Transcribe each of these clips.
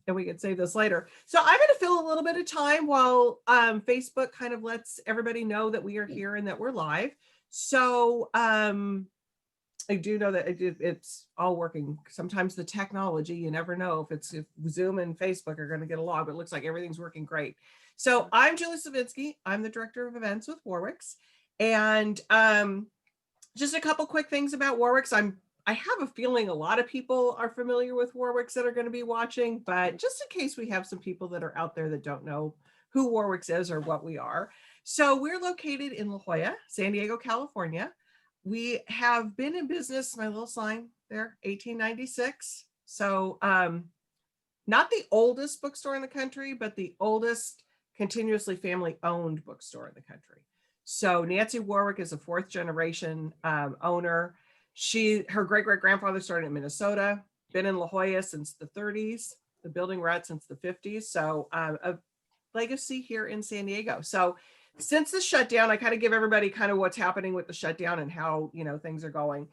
and we can save this later. So I'm going to fill a little bit of time while Facebook kind of lets everybody know that we are here and that we're live. So I do know that it's all working. Sometimes the technology, you never know if Zoom and Facebook are going to get along, but it looks like everything's working great. So I'm Julie Savinsky. I'm the Director of Events with Warwick's. And just a couple quick things about Warwick's. I have a feeling a lot of people are familiar with Warwick's that are going to be watching, but just in case we have some people that are out there that don't know who Warwick's is or what we are. So we're located in La Jolla, San Diego, California. We have been in business, my little sign there, 1896. So not the oldest bookstore in the country, but the oldest continuously family owned bookstore in the country. So Nancy Warwick is a fourth generation owner. Her great-great-grandfather started in Minnesota, been in La Jolla since the 30s, the building rat since the 50s. So a legacy here in San Diego. So since the shutdown, I kind of give everybody kind of what's happening with the shutdown and how, things are going.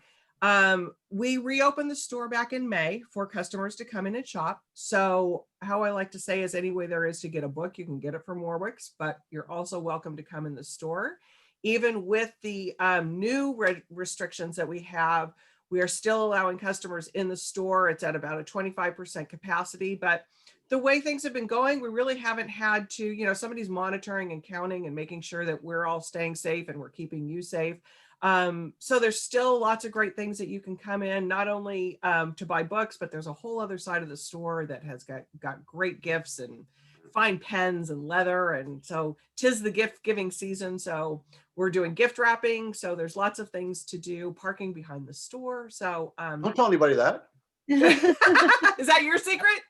We reopened the store back in May for customers to come in and shop. So how I like to say is any way there is to get a book, you can get it from Warwick's, but you're also welcome to come in the store. Even with the new restrictions that we have, we are still allowing customers in the store. It's at about a 25% capacity, but the way things have been going, we really haven't had to, somebody's monitoring and counting and making sure that we're all staying safe and we're keeping you safe. So there's still lots of great things that you can come in, not only to buy books, but there's a whole other side of the store that has got great gifts and fine pens and leather. And so 'tis the gift giving season. So we're doing gift wrapping. So there's lots of things to do, parking behind the store. So don't tell anybody that. Is that your secret?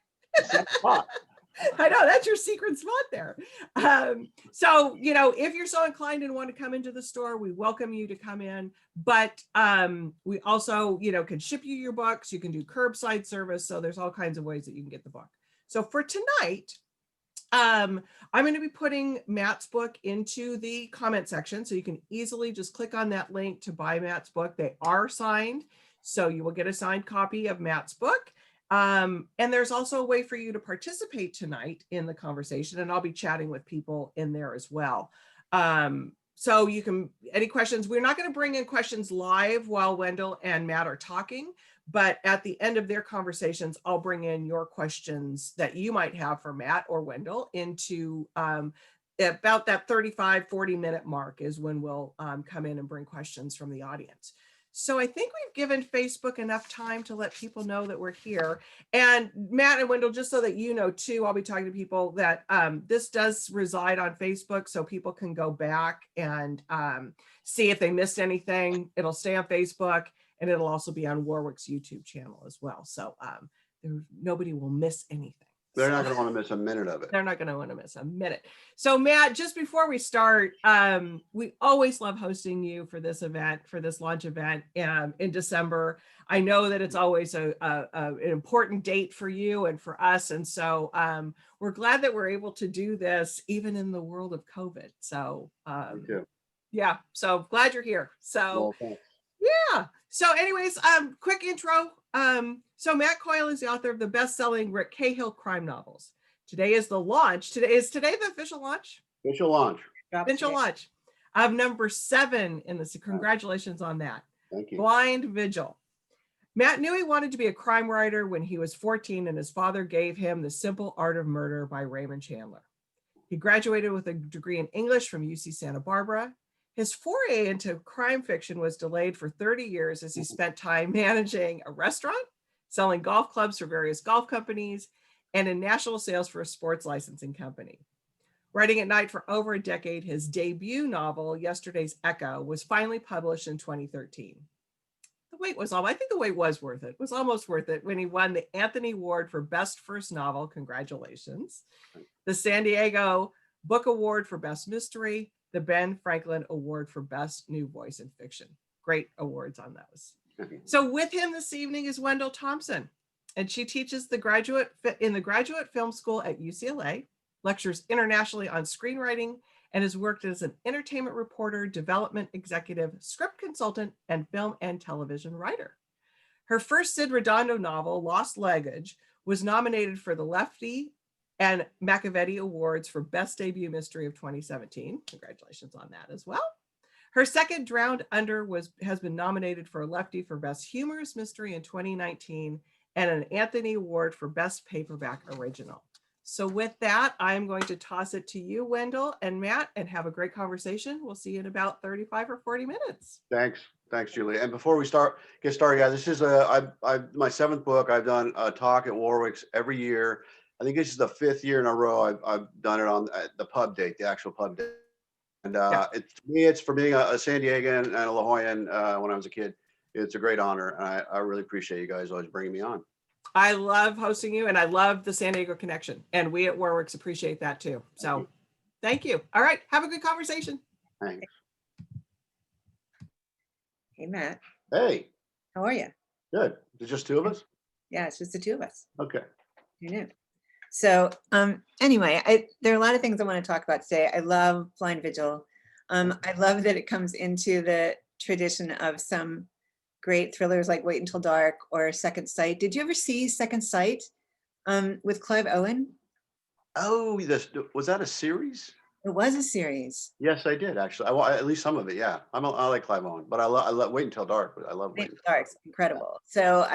I know that's your secret spot there. So, if you're so inclined and want to come into the store, we welcome you to come in. But we also, can ship you your books. You can do curbside service. So there's all kinds of ways that you can get the book. So for tonight, I'm going to be putting Matt's book into the comment section. So you can easily just click on that link to buy Matt's book. They are signed. So you will get a signed copy of Matt's book. And there's also a way for you to participate tonight in the conversation, and I'll be chatting with people in there as well. So you can, any questions, we're not going to bring in questions live while Wendell and Matt are talking, but at the end of their conversations, I'll bring in your questions that you might have for Matt or Wendell into about that 35-40 minute mark is when we'll come in and bring questions from the audience. So I think we've given Facebook enough time to let people know that we're here. And Matt and Wendell, just so that you know too, I'll be talking to people that this does reside on Facebook, so people can go back and see if they missed anything. It'll stay on Facebook, and it'll also be on Warwick's YouTube channel as well. So nobody will miss anything. They're not going to want to miss a minute of it. They're not going to want to miss a minute. So Matt, just before we start, we always love hosting you for this event, for this launch event in December. I know that it's always an important date for you and for us. And so we're glad that we're able to do this even in the world of COVID. So yeah, so glad you're here. So yeah. So anyways, quick intro. So Matt Coyle is the author of the best-selling Rick Cahill crime novels. Today is the launch. Is today the official launch? Official launch. Official launch of number 7 in this. Congratulations on that. Thank you. Blind Vigil. Matt knew he wanted to be a crime writer when he was 14, and his father gave him The Simple Art of Murder by Raymond Chandler. He graduated with a degree in English from UC Santa Barbara. His foray into crime fiction was delayed for 30 years as he spent time managing a restaurant, selling golf clubs for various golf companies, and in national sales for a sports licensing company. Writing at night for over a decade, his debut novel, Yesterday's Echo, was finally published in 2013. I think the wait was worth it. It was almost worth it when he won the Anthony Award for Best First Novel. Congratulations. The San Diego Book Award for Best Mystery, the Ben Franklin Award for Best New Voice in Fiction. Great awards on those. So with him this evening is Wendell Thompson, and she teaches in the Graduate Film School at UCLA, lectures internationally on screenwriting, and has worked as an entertainment reporter, development executive, script consultant, and film and television writer. Her first Sid Redondo novel, Lost Luggage, was nominated for the Lefty and Machiavelli Awards for Best Debut Mystery of 2017. Congratulations on that as well. Her second, Drowned Under, has been nominated for a Lefty for Best Humorous Mystery in 2019 and an Anthony Award for Best Paperback Original. So with that, I'm going to toss it to you, Wendell and Matt, and have a great conversation. We'll see you in about 35 or 40 minutes. Thanks, Julie. And before we get started, guys, this is my 7th book. I've done a talk at Warwick's every year. I think this is the 5th year in a row I've done it on the pub date, the actual pub date. And it's for being a San Diegan and a La Jolla when I was a kid. It's a great honor. And I really appreciate you guys always bringing me on. I love hosting you, and I love the San Diego connection. And we at Warwick's appreciate that too. So thank you. All right. Have a good conversation. Thanks. Hey, Matt. Hey. How are you? Good. There's just 2 of us? Yeah, it's just the 2 of us. Okay. You know. So anyway, there are a lot of things I want to talk about today. I love Blind Vigil. I love that it comes into the tradition of some great thrillers like Wait Until Dark or Second Sight. Did you ever see Second Sight with Clive Owen? Oh, was that a series? It was a series. Yes, I did actually. At least some of it. Yeah, I like Clive Owen, but I love Wait Until Dark. But I love Wait Until Dark's incredible. So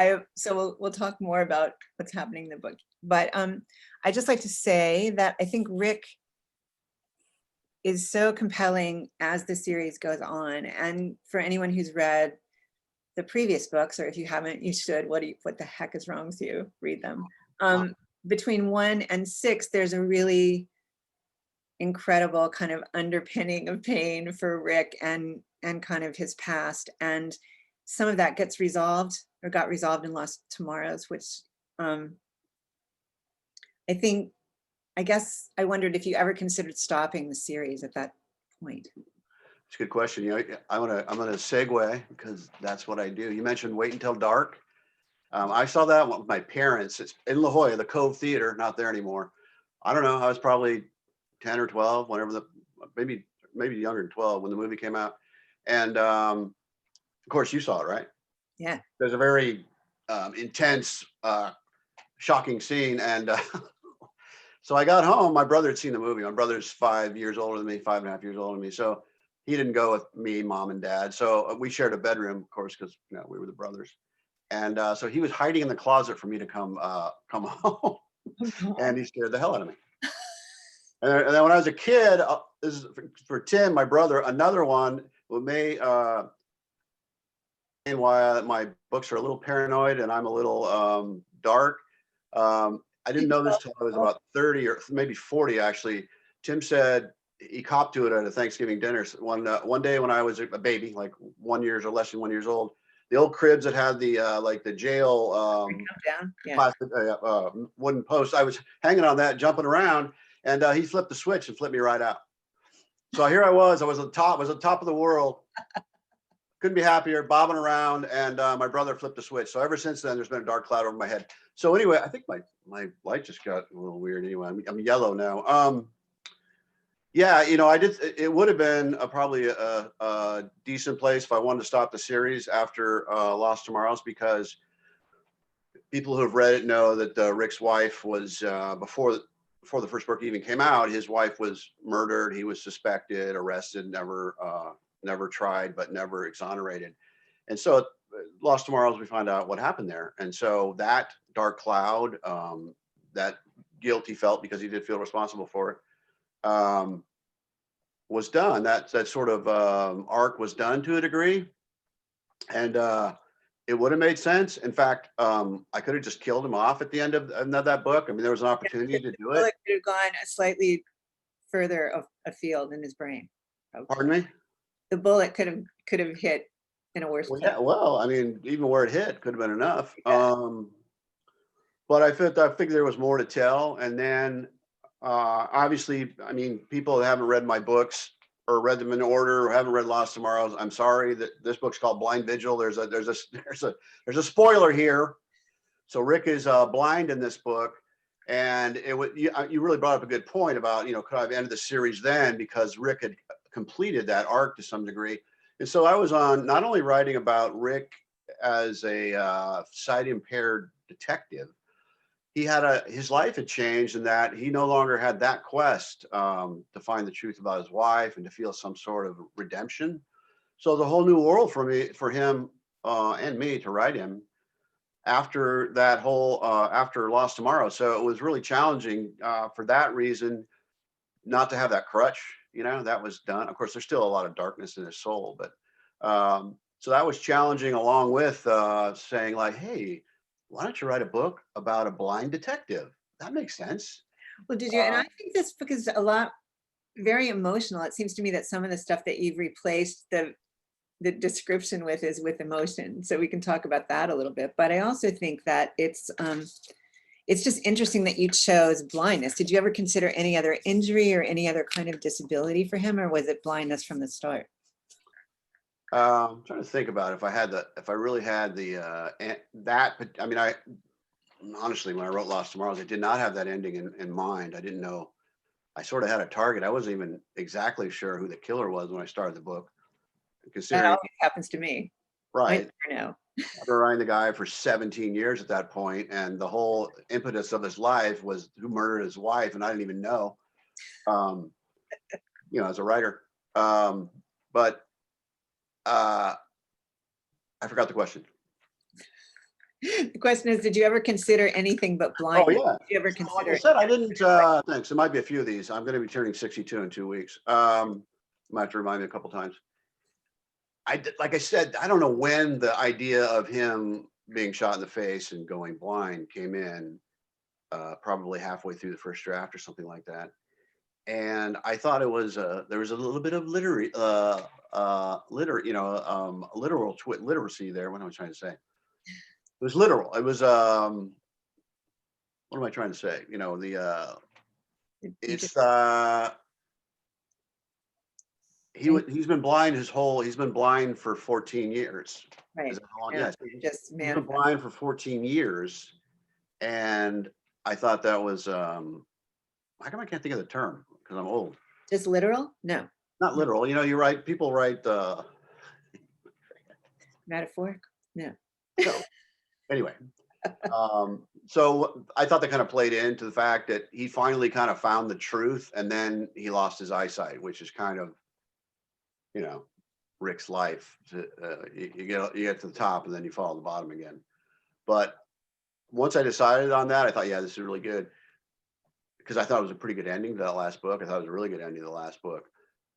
we'll talk more about what's happening in the book. But I just like to say that I think Rick is so compelling as the series goes on, and for anyone who's read the previous books, or if you haven't, you should. What the heck is wrong with you? Read them. Between 1 and 6, there's a really incredible kind of underpinning of pain for Rick and kind of his past, and some of that got resolved in Lost Tomorrows, which I guess I wondered if you ever considered stopping the series at that point. It's a good question. You know, I'm gonna segue because that's what I do. You mentioned Wait Until Dark. I saw that with my parents. It's in La Jolla, the Cove Theater, not there anymore. I don't know. I was probably 10 or 12, whenever maybe younger than 12 when the movie came out. And of course you saw it, right? Yeah. There's a very intense, shocking scene. And so I got home, my brother had seen the movie. My brother's 5 years older than me, 5.5 years older than me. So he didn't go with me, mom and dad. So we shared a bedroom, of course, because we were the brothers. And so he was hiding in the closet for me to come home. And he scared the hell out of me. And then when I was a kid, this is for Tim, my brother, another one may why my books are a little paranoid and I'm a little dark. I didn't know this till I was about 30 or maybe 40, actually. Tim said he copped to it at a Thanksgiving dinner. One day when I was a baby, like 1 year or less than 1 year old, the old cribs that had the like the jail plastic wooden posts, I was hanging on that, jumping around, and he flipped the switch and flipped me right out. So here I was on top of the world. Couldn't be happier, bobbing around, and my brother flipped the switch. So ever since then, there's been a dark cloud over my head. So anyway, I think my light just got a little weird. Anyway, I'm yellow now. Yeah, it would have been probably a decent place if I wanted to stop the series after Lost Tomorrows, because people who have read it know that Rick's wife was before the first book even came out. His wife was murdered. He was suspected, arrested, never tried, but never exonerated. And so Lost Tomorrows, we find out what happened there. And so that dark cloud, that guilt he felt because he did feel responsible for it, was done. That sort of arc was done to a degree. And it would have made sense. In fact, I could have just killed him off at the end of that book. I mean, there was an opportunity to do it. It could have gone slightly further afield in his brain. Probably. Pardon me? The bullet could have hit in a worse place. Yeah, well, I mean, even where it hit could have been enough. Yeah. But I figured there was more to tell. And then obviously, I mean, people that haven't read my books or read them in order or haven't read Lost Tomorrows, I'm sorry that this book's called Blind Vigil. There's a spoiler here. So Rick is blind in this book. And you really brought up a good point about, could I have ended the series then, because Rick had completed that arc to some degree. And so I was on not only writing about Rick as a sight impaired detective, his life had changed in that he no longer had that quest to find the truth about his wife and to feel some sort of redemption. So the whole new world for him and me to write him after that whole after Lost Tomorrow. So it was really challenging for that reason, not to have that crutch. That was done. Of course, there's still a lot of darkness in his soul, but so that was challenging, along with saying like, hey, why don't you write a book about a blind detective? That makes sense. Well, did you? And I think this book is a lot very emotional. It seems to me that some of the stuff that you've replaced the description with is with emotion. So we can talk about that a little bit. But I also think that it's just interesting that you chose blindness. Did you ever consider any other injury or any other kind of disability for him, or was it blindness from the start? I'm trying to think about if I really had that. I mean, honestly, when I wrote Lost Tomorrows, I did not have that ending in mind. I didn't know. I sort of had a target. I wasn't even exactly sure who the killer was when I started the book. That Considering, always happens to me. right, I never know. I've been writing the guy for 17 years at that point, and the whole impetus of his life was who murdered his wife, and I didn't even know. As a writer. But I forgot the question. The question is, did you ever consider anything but blindness? Oh yeah. Did you ever So, like consider I said, I didn't. Thanks. There might be a few of these. I'm going to be turning 62 in 2 weeks. Might have to remind me a couple times. Like I said, I don't know when the idea of him being shot in the face and going blind came in. Probably halfway through the first draft or something like that. And I thought it was there was a little bit of literacy there. What am I trying to say? It was literal. It was what am I trying to say? It's he's been blind he's been blind for 14 years. right. Is that how long? Yeah, Yes. just He's been manifest. blind for 14 years. And I thought that was how come I can't think of the term? Because I'm old. Just literal? No. Not literal. People write Metaphoric? No. no. Anyway. So I thought that kind of played into the fact that he finally kind of found the truth, and then he lost his eyesight, which is kind of, Rick's life. You get to the top and then you fall to the bottom again. But once I decided on that, I thought, yeah, this is really good, because I thought it was a pretty good ending to that last book. I thought it was a really good ending to the last book.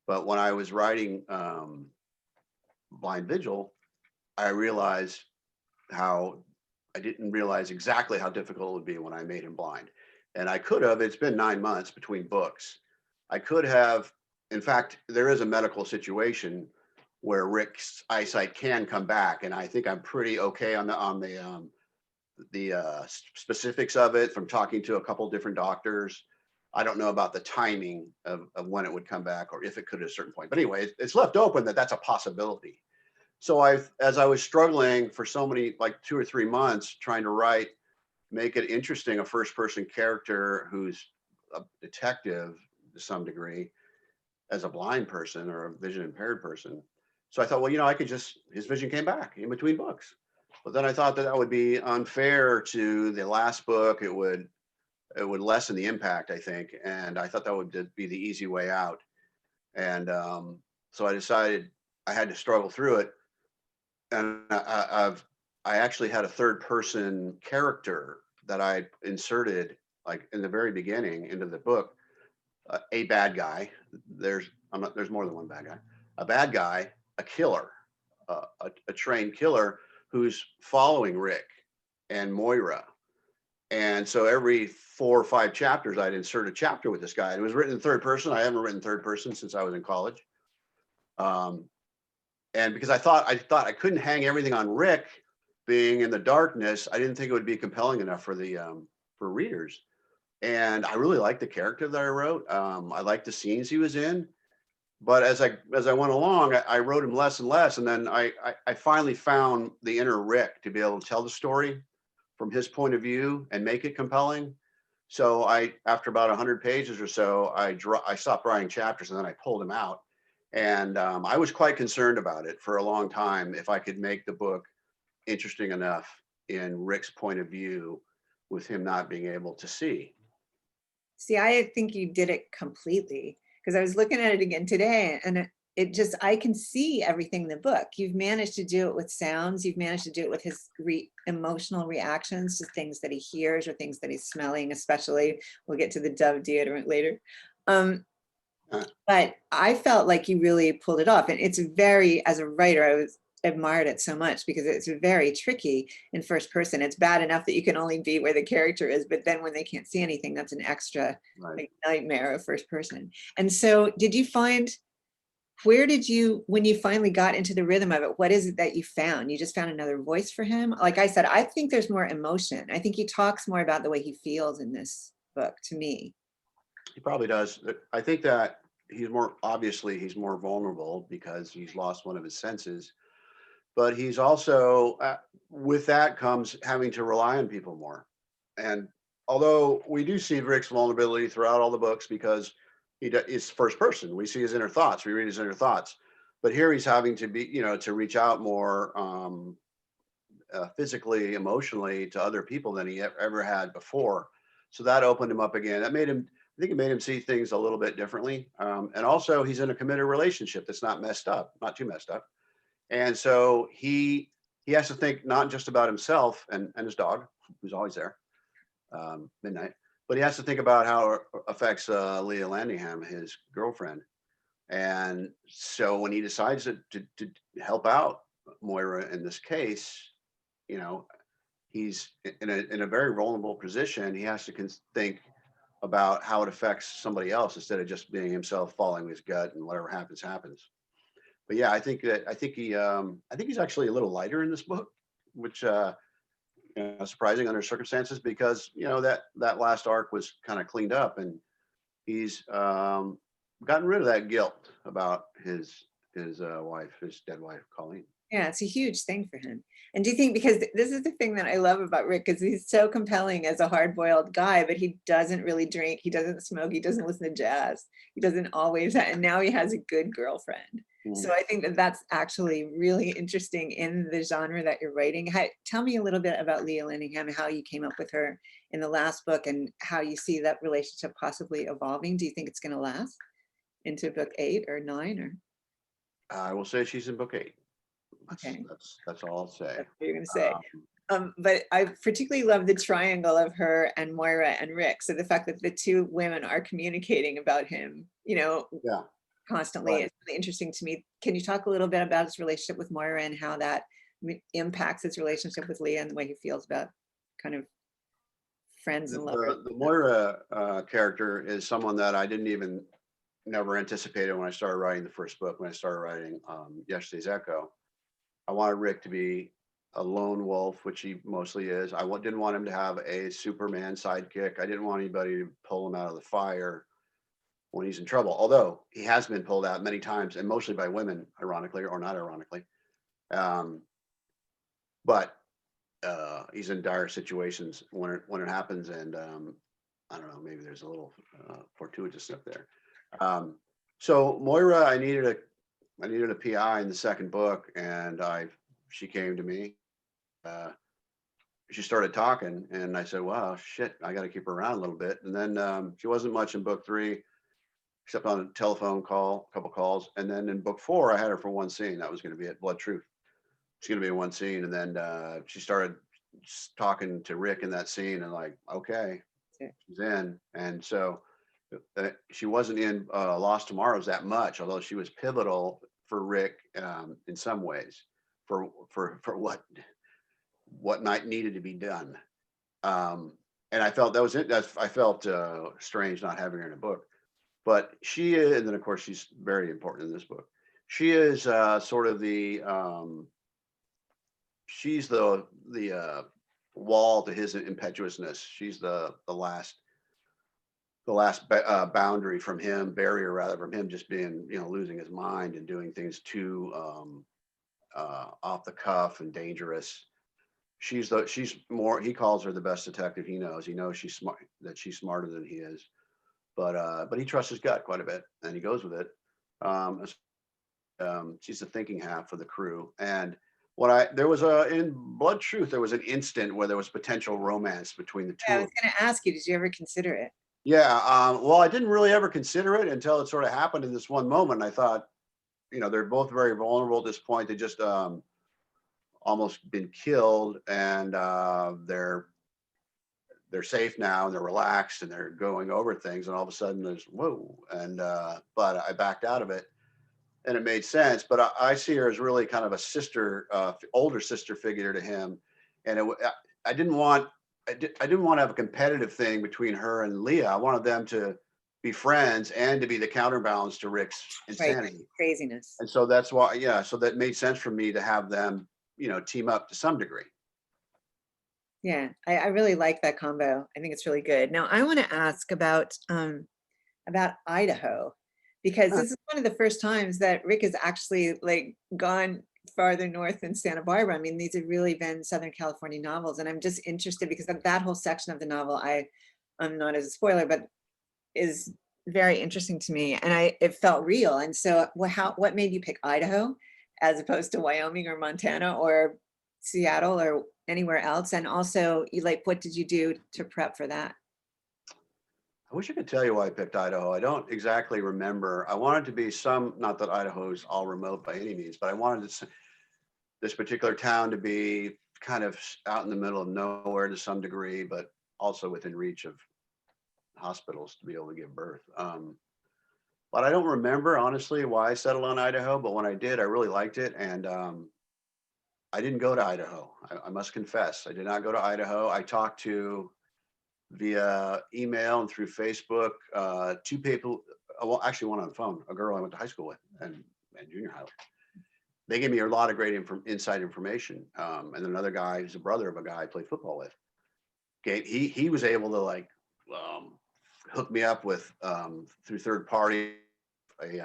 But when I was writing Blind Vigil, I realized how I didn't realize exactly how difficult it would be when I made him blind. And I could have, it's been 9 months between books. I could have, in fact, there is a medical situation where Rick's eyesight can come back. And I think I'm pretty okay on the specifics of it from talking to a couple different doctors. I don't know about the timing of when it would come back or if it could at a certain point. But anyway, it's left open that that's a possibility. So as I was struggling for so many, like 2 or 3 months, trying to make it interesting, a first person character who's a detective to some degree as a blind person or a vision impaired person. So I thought, well, his vision came back in between books. But then I thought that would be unfair to the last book. It would lessen the impact, I think. And I thought that would be the easy way out. And so I decided I had to struggle through it. And I actually had a third person character that I inserted like in the very beginning into the book, a bad guy. There's more than one bad guy. A bad guy, a killer, a trained killer who's following Rick and Moira. And so every 4 or 5 chapters, I'd insert a chapter with this guy. It was written in third person. I haven't written third person since I was in college. And because I thought I couldn't hang everything on Rick being in the darkness, I didn't think it would be compelling enough for readers. And I really liked the character that I wrote. I liked the scenes he was in. But as I went along, I wrote him less and less. And then I finally found the inner Rick to be able to tell the story from his point of view and make it compelling. So after about 100 pages or so, I stopped writing chapters and then I pulled him out. And I was quite concerned about it for a long time, if I could make the book interesting enough in Rick's point of view with him not being able to see. See, I think you did it completely, because I was looking at it again today, and it just, I can see everything in the book. You've managed to do it with sounds. You've managed to do it with his emotional reactions to things that he hears or things that he's smelling, especially. We'll get to the Dove deodorant later. But I felt like you really pulled it off. And it's very, as a writer, I admired it so much because it's very tricky in first person. It's bad enough that you can only be where the character is, but then when they can't see anything, that's an extra like, nightmare of first person. And so did you find, where did you, when you finally got into the rhythm of it, what is it that you found? You just found another voice for him? Like I said, I think there's more emotion. I think he talks more about the way he feels in this book, to me. He probably does. I think that he's more vulnerable because he's lost one of his senses, but he's also, with that comes having to rely on people more. And although we do see Rick's vulnerability throughout all the books because it's first person, we see his inner thoughts, we read his inner thoughts, but here he's having to be, to reach out more physically, emotionally to other people than he ever had before. So that opened him up again. That made him, I think it made him see things a little bit differently. And also he's in a committed relationship that's not messed up, not too messed up. And so he has to think not just about himself and his dog, who's always there, Midnight, but he has to think about how it affects Leah Landingham, his girlfriend. And so when he decides to help out Moira in this case, he's in a very vulnerable position. He has to think about how it affects somebody else instead of just being himself, following his gut, and whatever happens, happens. But yeah, I think he's actually a little lighter in this book, which surprising under circumstances, because that last arc was kind of cleaned up, and he's gotten rid of that guilt about his wife, his dead wife, Colleen. Yeah, it's a huge thing for him. And do you think, because this is the thing that I love about Rick, because he's so compelling as a hard-boiled guy, but he doesn't really drink, he doesn't smoke, he doesn't listen to jazz, he doesn't always, and now he has a good girlfriend. So I think that that's actually really interesting in the genre that you're writing. Tell me a little bit about Leah Landingham and how you came up with her in the last book and how you see that relationship possibly evolving. Do you think it's going to last into book 8 or 9? Or I will say she's in book 8. Okay, that's all I'll say. that's what you're going to say. But I particularly love the triangle of her and Moira and Rick. So the fact that the two women are communicating about him, constantly, is really interesting to me. Can you talk a little bit about his relationship with Moira and how that impacts his relationship with Leah and the way he feels about kind of friends and lovers? The Moira character is someone that I never anticipated when I started writing the first book. When I started writing Yesterday's Echo, I wanted Rick to be a lone wolf, which he mostly is. I didn't want him to have a Superman sidekick. I didn't want anybody to pull him out of the fire when he's in trouble, although he has been pulled out many times, and mostly by women, ironically or not ironically. But he's in dire situations when it happens, and I don't know, maybe there's a little fortuitous stuff there. So Moira, I needed a PI in the second book, and she came to me. She started talking, and I said, "Wow, shit, I got to keep her around a little bit." And then she wasn't much in book 3, except on a telephone call, a couple calls. And then in book 4, I had her for one scene. That was going to be it. Blood Truth. She's going to be in one scene, and then she started talking to Rick in that scene, and like, okay, she's in. And so she wasn't in Lost Tomorrows that much, although she was pivotal for Rick in some ways for what night needed to be done. And I felt that was it. I felt strange not having her in a book, but she is, and then of course she's very important in this book. She is sort of the she's the wall to his impetuousness. She's the last boundary from him, barrier rather, from him just being, losing his mind and doing things too off the cuff and dangerous. She's more, he calls her the best detective he knows. He knows she's smart, that she's smarter than he is, but he trusts his gut quite a bit, and he goes with it. She's the thinking half of the crew. And there was in Blood Truth, there was an instant where there was potential romance between the two I of was them. going to ask you, did you ever consider it? Yeah, well, I didn't really ever consider it until it sort of happened in this one moment. I thought, they're both very vulnerable at this point. They just almost been killed, and they're safe now, and they're relaxed, and they're going over things, and all of a sudden there's whoa, and but I backed out of it, and it made sense. But I see her as really kind of a sister, older sister figure to him, and I didn't want I didn't want to have a competitive thing between her and Leah. I wanted them to be friends and to be the counterbalance to Rick's Right, insanity. craziness. And so that's why, yeah, so that made sense for me to have them, team up to some degree. Yeah, I really like that combo. I think it's really good. Now I want to ask about Idaho, because Huh. this is one of the first times that Rick has actually like gone farther north than Santa Barbara. I mean, these have really been Southern California novels, and I'm just interested because that whole section of the novel, I'm not as a spoiler, but is very interesting to me, and it felt real. And so, what made you pick Idaho as opposed to Wyoming or Montana or Seattle or anywhere else? And also, what did you do to prep for that? I wish I could tell you why I picked Idaho. I don't exactly remember. I wanted to be not that Idaho's all remote by any means, but I wanted this particular town to be kind of out in the middle of nowhere to some degree, but also within reach of hospitals to be able to give birth. But I don't remember honestly why I settled on Idaho, but when I did, I really liked it. And I didn't go to Idaho. I must confess, I did not go to Idaho. I talked to via email and through Facebook, two people, well, actually one on the phone, a girl I went to high school with and junior high. They gave me a lot of great inside information. And another guy who's a brother of a guy I played football with. He was able to hook me up with through third party a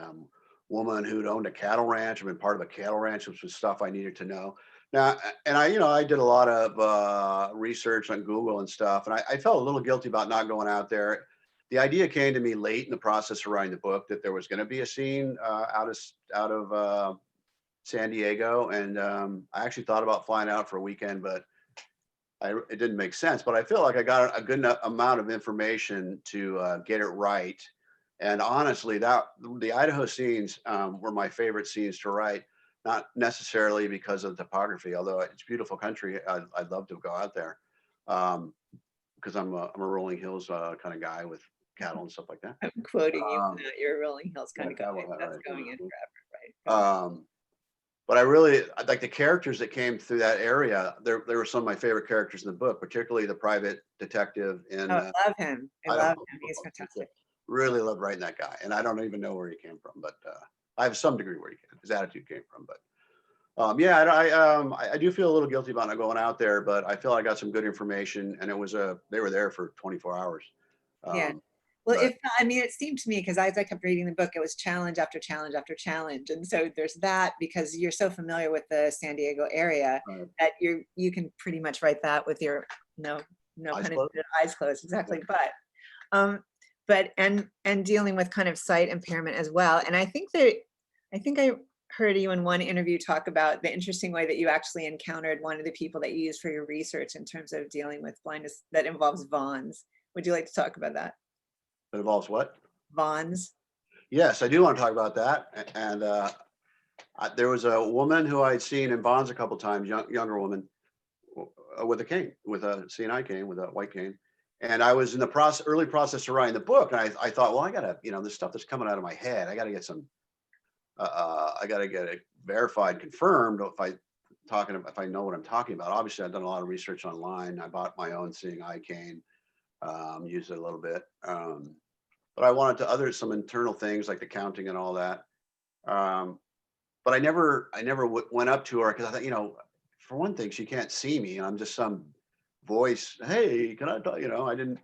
woman who'd owned a cattle ranch. I've been part of a cattle ranch, which was stuff I needed to know. Now, and I did a lot of research on Google and stuff, and I felt a little guilty about not going out there. The idea came to me late in the process of writing the book that there was going to be a scene out of San Diego, and I actually thought about flying out for a weekend, but it didn't make sense. But I feel like I got a good enough amount of information to get it right. And honestly, the Idaho scenes were my favorite scenes to write. Not necessarily because of the topography, although it's beautiful country. I'd love to go out there because I'm a rolling hills kind of guy with cattle and stuff like that. I'm quoting you, Um, not your Rolling Hills kind of yeah, guy. well, That's right, going in cool. forever, right? But I like the characters that came through that area. There were some of my favorite characters in the book, particularly the private detective in Oh, I love him. I Idaho. love him. He's fantastic. Really loved writing that guy, and I don't even know where he came from, but I have some degree where his attitude came from. But yeah, I do feel a little guilty about not going out there, but I feel I got some good information, and they were there for 24 hours. Yeah. Well, But I mean, it seemed to me, because as I kept reading the book, it was challenge after challenge after challenge. And so there's that, because you're so familiar with the San Diego area that you can pretty much write that with your no pun intended, eyes closed. Exactly. Yeah. But and dealing with kind of sight impairment as well. And I think I heard you in one interview talk about the interesting way that you actually encountered one of the people that you used for your research in terms of dealing with blindness that involves Vons. Would you like to talk about that? it involves what? Vons. Yes, I do want to talk about that. And there was a woman who I'd seen in Bonds a couple times, younger woman, with a cane, with a CNI cane, with a white cane. And I was in the early process of writing the book, and I thought, well, I gotta, this stuff that's coming out of my head, I gotta get I gotta get it verified, confirmed. If I know what I'm talking about. Obviously, I've done a lot of research online. I bought my own seeing eye cane, used it a little bit. But I wanted some internal things like the counting and all that. But I never went up to her because I thought, for one thing, she can't see me, and I'm just some voice. Hey, can I talk? I didn't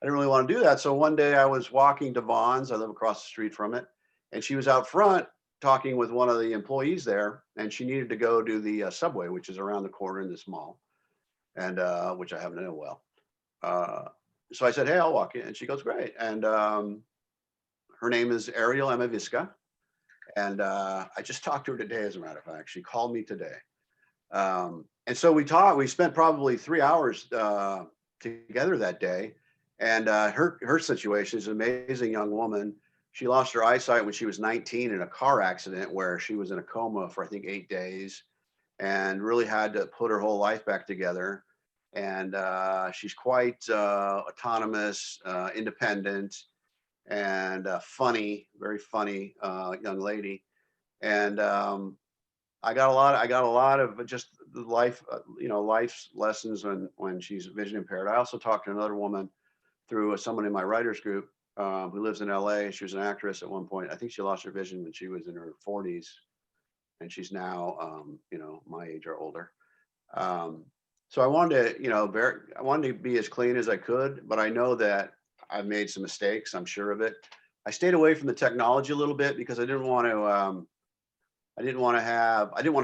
really want to do that. So one day I was walking to Vaughn's. I live across the street from it, and she was out front talking with one of the employees there, and she needed to go to the subway, which is around the corner in this mall, and which I happen to know well. So I said, hey, I'll walk in. And she goes, great. And her name is Ariel Emavisca. And I just talked to her today, as a matter of fact. She called me today. And so we spent probably 3 hours together that day. And her situation is an amazing young woman. She lost her eyesight when she was 19 in a car accident where she was in a coma for, I think, 8 days, and really had to put her whole life back together. And she's quite autonomous, independent, and funny, very funny young lady. And I got a lot of just the life, life's lessons when she's vision impaired. I also talked to another woman through someone in my writers group who lives in LA. She was an actress at one point. I think she lost her vision when she was in her 40s, and she's now, my age or older. So I wanted to, I wanted to be as clean as I could, but I know that I've made some mistakes. I'm sure of it. I stayed away from the technology a little bit because I didn't want to. I didn't want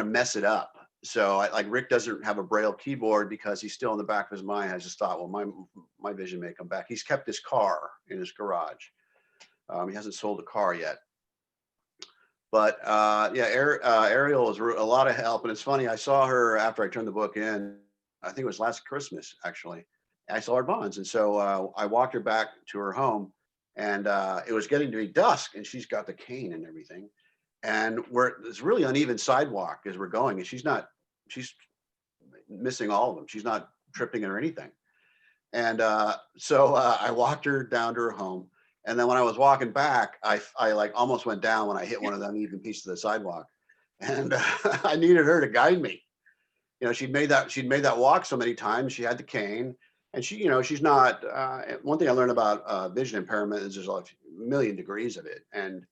to mess it up. So like Rick doesn't have a Braille keyboard because he's still in the back of his mind. I just thought, well, my vision may come back. He's kept his car in his garage. He hasn't sold a car yet. But Ariel was a lot of help. And it's funny, I saw her after I turned the book in. I think it was last Christmas, actually. I saw her bonds. And so I walked her back to her home, and it was getting to be dusk, and she's got the cane and everything. And it's really uneven sidewalk as we're going. And she's missing all of them. She's not tripping or anything. And so I walked her down to her home. And then when I was walking back, I like almost went down when I hit one of the uneven pieces of the sidewalk. And I needed her to guide me. She'd made that walk so many times. She had the cane, and she's not, one thing I learned about vision impairment is there's a million degrees of it. And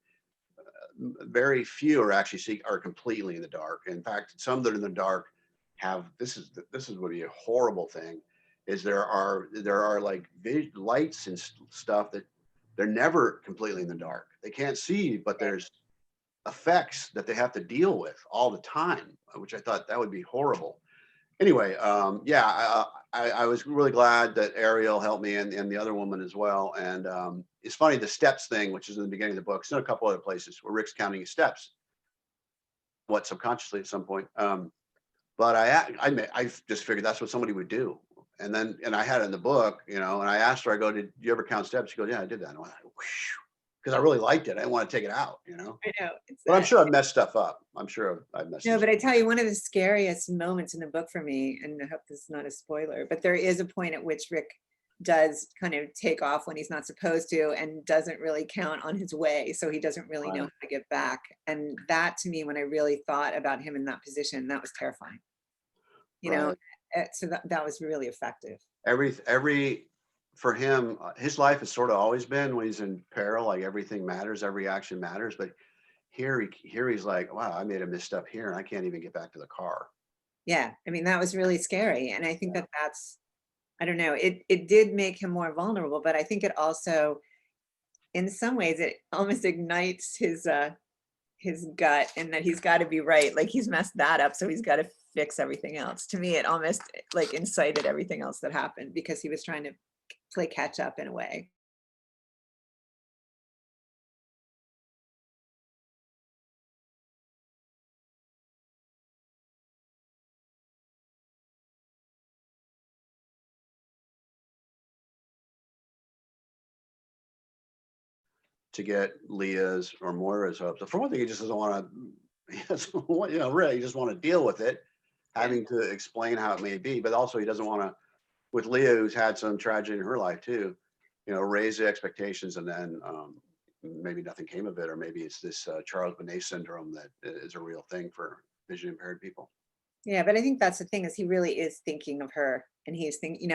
very few are completely in the dark. In fact, some that are in the dark this would be a horrible thing, is there are like lights and stuff that they're never completely in the dark. They can't see, but there's effects that they have to deal with all the time, which I thought that would be horrible. Anyway, I was really glad that Ariel helped me, and the other woman as well. And it's funny, the steps thing, which is in the beginning of the book, it's in a couple other places where Rick's counting his steps, subconsciously at some point. But I just figured that's what somebody would do. And I had it in the book, and I asked her, I go, did you ever count steps? She goes, yeah, I did that. And I went, because I really liked it. I didn't want to take it out, I know. But I'm sure I've messed stuff up. I'm sure I've messed. No, but I tell you, one of the scariest moments in the book for me, and I hope this is not a spoiler, but there is a point at which Rick does kind of take off when he's not supposed to, and doesn't really count on his way. So he doesn't really know how to get back. And that, to me, when I really thought about him in that position, that was terrifying. So that was really effective. For him, his life has sort of always been, when he's in peril, like everything matters, every action matters. But here he's like, wow, I made a misstep here and I can't even get back to the car. Yeah, I mean, that was really scary. And I think that's, I don't know, it did make him more vulnerable, but I think it also, in some ways, it almost ignites his gut, and that he's got to be right. Like, he's messed that up, so he's got to fix everything else. To me, it almost like incited everything else that happened, because he was trying to play catch up in a way. To get Leah's or Moira's hopes. For one thing, he just doesn't want to, really, he just want to deal with it, having to explain how it may be. But also, he doesn't want to, with Leah, who's had some tragedy in her life too, raise the expectations, and then maybe nothing came of it, or maybe it's this Charles Bonnet syndrome that is a real thing for vision impaired people. Yeah, but I think that's the thing, is he really is thinking of her, and he's thinking,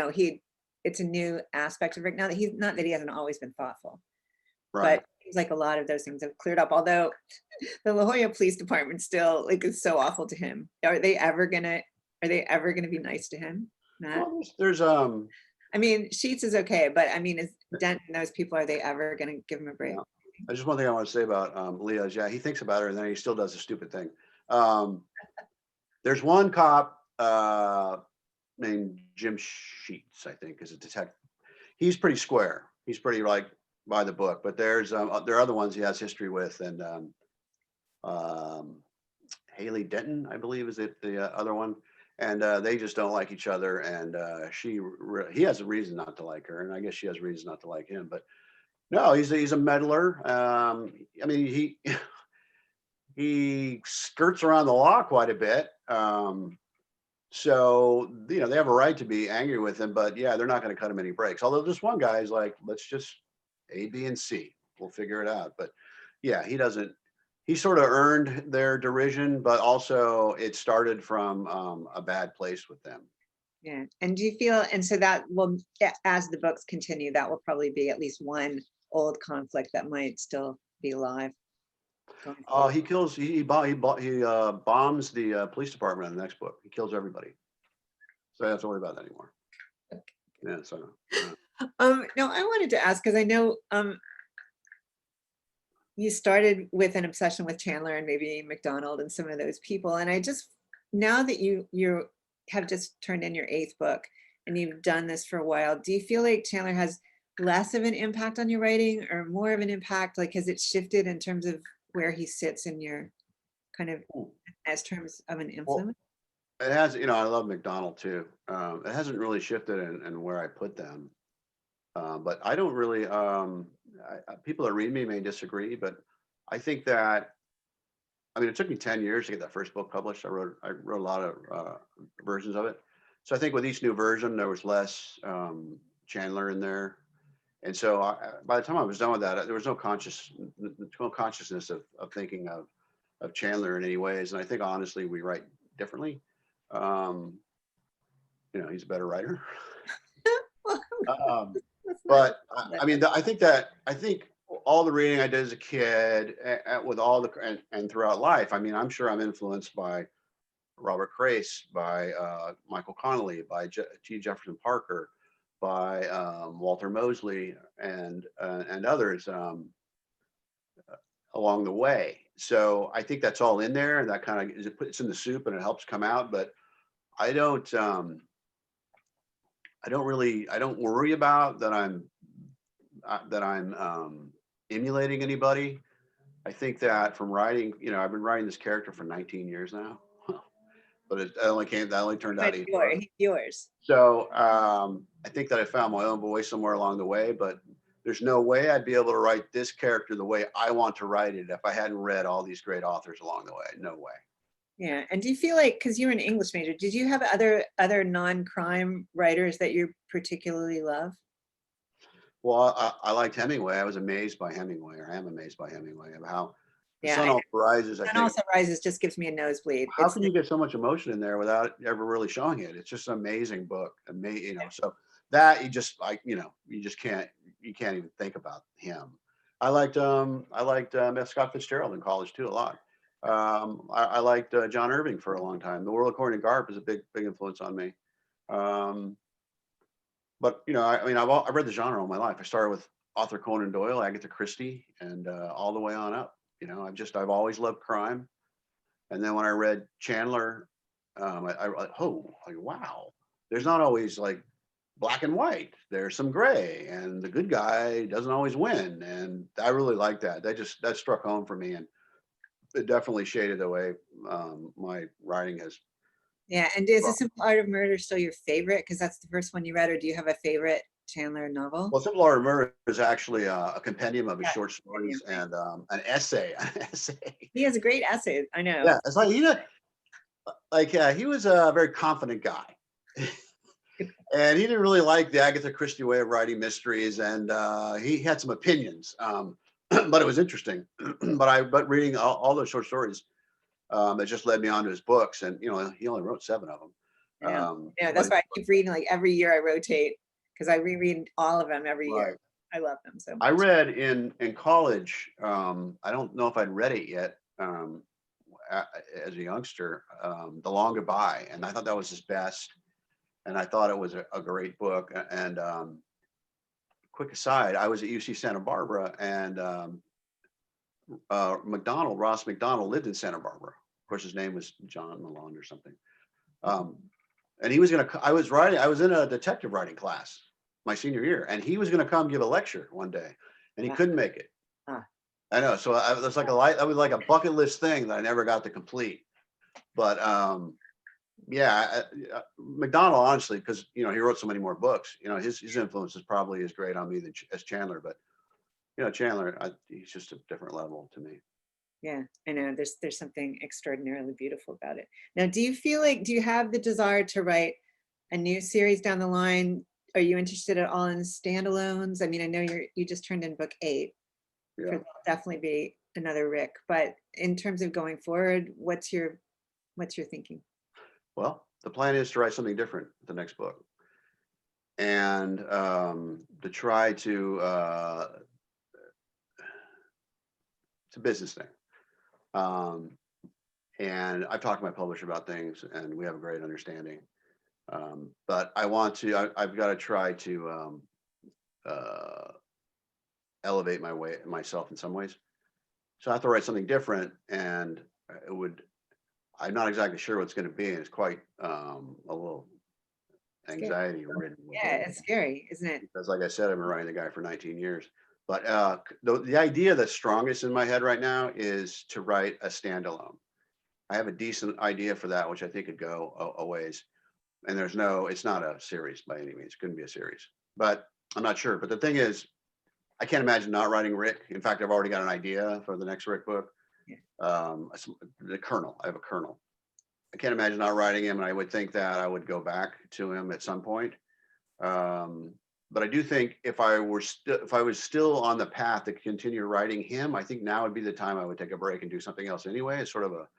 it's a new aspect of Rick now, that he's not, that he hasn't always been thoughtful. Right. But it seems like a lot of those things have cleared up, although the La Jolla Police Department still is so awful to him. Are they ever gonna be nice to him, Matt? Well, there's I mean, Sheets is okay, but I mean, is Dent and those people, are they ever gonna give him a break? Yeah. Just one thing I want to say about Leah is, he thinks about her, and then he still does a stupid thing. There's one cop named Jim Sheets, I think, is a detective. He's pretty square. He's pretty by the book, but there are other ones he has history with, and Haley Denton, I believe, is it the other one. and they just don't like each other. And he has a reason not to like her, and I guess she has a reason not to like him. But no, he's a meddler. I mean, he skirts around the law quite a bit. So, you know, they have a right to be angry with him, but yeah, they're not going to cut him any breaks. Although this one guy is like, let's just A, B, and C. We'll figure it out. But yeah, he sort of earned their derision, but also it started from a bad place with them. Yeah. And do you feel, and so that will, as the books continue, that will probably be at least one old conflict that might still be alive. He kills, he bombs the police department in the next book. He kills everybody. So I don't have to worry about that anymore. Yeah, so. No, I wanted to ask, because I know you started with an obsession with Chandler and maybe McDonald and some of those people. And I just, now that you have just turned in your 8th book and you've done this for a while, do you feel like Chandler has less of an impact on your writing or more of an impact? Like, has it shifted in terms of where he sits in your kind of as terms of an influence? Well, it has, you know, I love McDonald too. It hasn't really shifted in where I put them. But I don't really, people that read me may disagree, but I think that, I mean, it took me 10 years to get that first book published. I wrote a lot of versions of it. So I think with each new version, there was less Chandler in there. And so by the time I was done with that, there was no consciousness of thinking of Chandler in any ways. And I think honestly, we write differently. You know, he's a better writer. But I mean, I think all the reading I did as a kid, with all the and throughout life, I mean, I'm sure I'm influenced by Robert Crace, by Michael Connolly, by T. Jefferson Parker, by Walter Mosley, and others along the way. So I think that's all in there, and that kind of it's in the soup, and it helps come out. But I don't worry about that I'm emulating anybody. I think that from writing, you know, I've been writing this character for 19 years now, but that only turned out 8 books. Yours. So I think that I found my own voice somewhere along the way, but there's no way I'd be able to write this character the way I want to write it if I hadn't read all these great authors along the way. No way. Yeah. And do you feel like, because you're an English major, did you have other non-crime writers that you particularly love? Well, I liked Hemingway. I was amazed by Hemingway, or I am amazed by Hemingway, of how The Yeah, Sun Also Rises. Sun Also Rises just gives me a nosebleed. How can you get so much emotion in there without ever really showing it? It's just an amazing book. You know, so that you just can't even think about him. I liked F. Scott Fitzgerald in college too a lot. I liked John Irving for a long time. The World According to Garp is a big influence on me. But you know, I mean, I've read the genre all my life. I started with Arthur Conan Doyle, Agatha Christie, and all the way on up. You know, I've always loved crime. And then when I read Chandler, wow, there's not always like black and white. There's some gray, and the good guy doesn't always win. And I really like that. That struck home for me, and it definitely shaded the way my writing has. Yeah, and is A Simple Art of Murder still your favorite? Because that's the first one you read, or do you have a favorite Chandler novel? Well, Simple Art of Murder is actually a compendium of his short stories and an essay. He has a great essay. I know. Yeah, it's like he was a very confident guy, and he didn't really like the Agatha Christie way of writing mysteries, and he had some opinions, but it was interesting. But reading all those short stories, it just led me on to his books, and you know, he only wrote 7 of them. Yeah, that's why I keep reading. Like every year, I rotate because I reread all of them every year. I love them so much. I read in college. I don't know if I'd read it yet as a youngster. The Long Goodbye, and I thought that was his best, and I thought it was a great book. And quick aside, I was at UC Santa Barbara, and Ross McDonald lived in Santa Barbara. Of course, his name was John Malone or something. And he was I was in a detective writing class my senior year, and he was going to come give a lecture one day, and he couldn't make it. I know. So that was like a bucket list thing that I never got to complete. But Yeah, McDonald, honestly, because he wrote so many more books. His influence is probably as great on me as Chandler, but Chandler, he's just a different level to me. Yeah, I know. There's something extraordinarily beautiful about it. Now, do you have the desire to write a new series down the line? Are you interested at all in standalones? I mean, I know you just turned in book 8. Yeah. There'll definitely be another Rick, but in terms of going forward, what's your thinking? Well, the plan is to write something different the next book, and to try to it's a business thing. And I've talked to my publisher about things, and we have a great understanding. But I've got to try to elevate myself in some ways. So I have to write something different, and I'm not exactly sure what it's going to be. And it's quite a little anxiety ridden. Yeah, it's scary, isn't it? Because like I said, I've been writing the guy for 19 years. But the idea that's strongest in my head right now is to write a standalone. I have a decent idea for that, which I think could go a ways. And it's not a series by any means. It couldn't be a series, but I'm not sure. But the thing is, I can't imagine not writing Rick. In fact, I've already got an idea for the next Rick book. Yeah. The Colonel. I have a Colonel. I can't imagine not writing him, and I would think that I would go back to him at some point. But I do think if I was still on the path to continue writing him, I think now would be the time I would take a break and do something else anyway. It's sort of a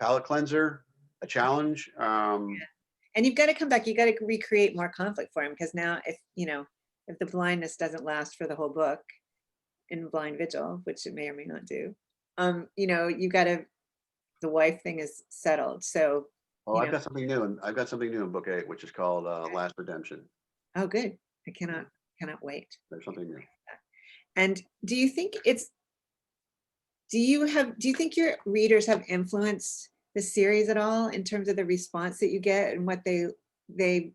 palate cleanser, a challenge. And you've got to come back. You got to recreate more conflict for him, because now if the blindness doesn't last for the whole book in Blind Vigil, which it may or may not do, you got to, the wife thing is settled. So I've got something new, and I've got something new in book 8, which is called Last Redemption. Oh, good. I cannot wait. There's something new. And do you think your readers have influenced the series at all in terms of the response that you get and what they